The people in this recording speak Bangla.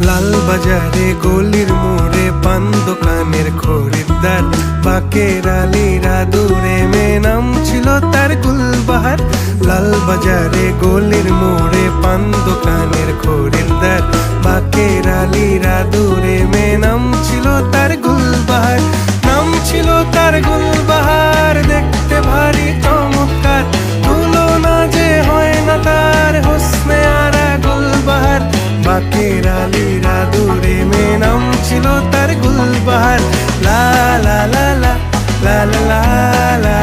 লাল বাজারে গলির মোড়ে পান দোকানের খরিদ্দার, বাকের আলীরা দূরে মে নাম ছিল তার গুলবাহার। লাল বাজারে গলির মোড়ে পান দোকানের খরিদ্দার, বাকের আলীরা দূরে মে নাম ছিল তার গুলবাহার। নাম ছিল তার গুলবাহার, দেখতে ভারী চমৎকার, তুলনা যে হয় না তার হোসনে আরা গুলবাহার। বাকের আলীরা দূরে মে নাম ছিল তার গুলবাহার। লা লা লা লা লা লা লা লা